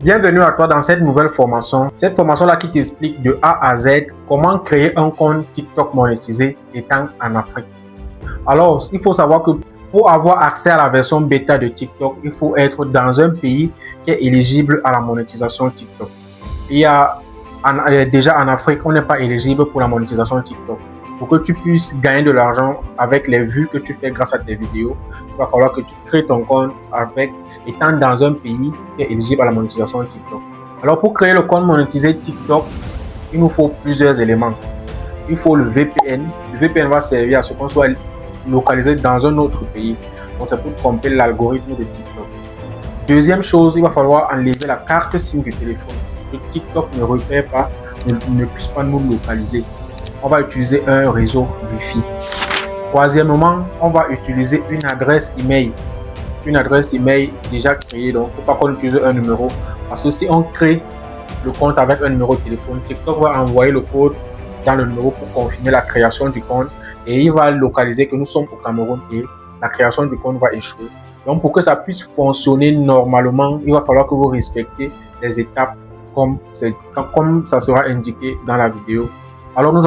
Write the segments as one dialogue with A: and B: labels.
A: Bienvenue à toi dans cette nouvelle formation. Cette formation-là qui t'explique de A à Z comment créer un compte TikTok monétisé étant en Afrique. Alors, il faut savoir que pour avoir accès à la version bêta de TikTok, il faut être dans un pays qui est éligible à la monétisation TikTok. Déjà en Afrique, on n'est pas éligible pour la monétisation TikTok. Pour que tu puisses gagner de l'argent avec les vues que tu fais grâce à tes vidéos, il va falloir que tu crées ton compte étant dans un pays qui est éligible à la monétisation TikTok. Alors pour créer le compte monétisé TikTok, il nous faut plusieurs éléments. Il faut le VPN. Le VPN va servir à ce qu'on soit localisé dans un autre pays. Donc c'est pour tromper l'algorithme de TikTok. Deuxième chose, il va falloir enlever la carte SIM du téléphone. Que TikTok ne repère pas, ne puisse pas nous localiser. On va utiliser un réseau Wi-Fi. Troisièmement, on va utiliser une adresse email. Une adresse email déjà créée, donc il ne faut pas qu'on utilise un numéro. Parce que si on crée le compte avec un numéro de téléphone, TikTok va envoyer le code dans le numéro pour confirmer la création du compte et il va localiser que nous sommes au Cameroun et la création du compte va échouer. Donc pour que ça puisse fonctionner normalement, il va falloir que vous respectez les étapes comme ça sera indiqué dans la vidéo. Alors nous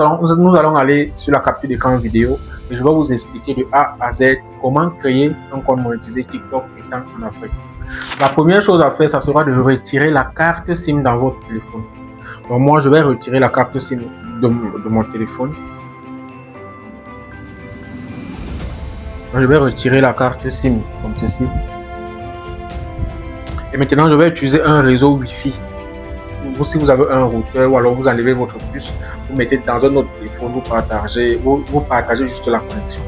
A: allons aller sur la capture d'écran vidéo et je vais vous expliquer de A à Z comment créer un compte monétisé TikTok étant en Afrique. La première chose à faire, ça sera de retirer la carte SIM dans votre téléphone. Donc moi, je vais retirer la carte SIM de mon téléphone. Donc, je vais retirer la carte SIM comme ceci. Et maintenant, je vais utiliser un réseau Wi-Fi. Si vous avez un routeur ou alors vous enlevez votre puce, vous mettez dans un autre téléphone, vous partagez juste la connexion.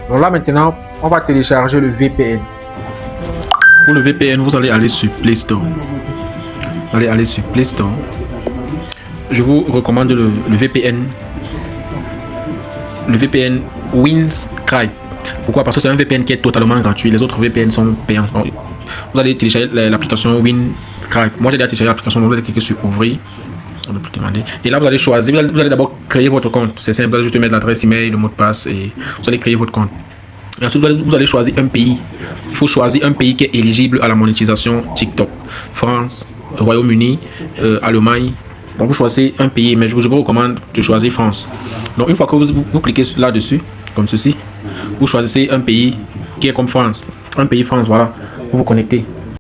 A: Donc là maintenant, on va télécharger le VPN.
B: Pour le VPN, vous allez aller sur Play Store. Vous allez aller sur Play Store. Je vous recommande le VPN. Le VPN Windscribe. Pourquoi? Parce que c'est un VPN qui est totalement gratuit. Les autres VPN sont payants. Donc, vous allez télécharger l'application Windscribe. Moi j'ai déjà téléchargé l'application, donc vous allez cliquer sur ouvrir. On ne peut demander. Et là vous allez choisir, vous allez d'abord créer votre compte. C'est simple, vous allez juste mettre l'adresse email, le mot de passe et vous allez créer votre compte. Et ensuite vous allez choisir un pays. Il faut choisir un pays qui est éligible à la monétisation TikTok. France, Royaume-Uni, Allemagne. Donc vous choisissez un pays, mais je vous recommande de choisir France. Donc une fois que vous cliquez là-dessus, comme ceci, vous choisissez un pays qui est comme France. Un pays France, voilà. Vous vous connectez.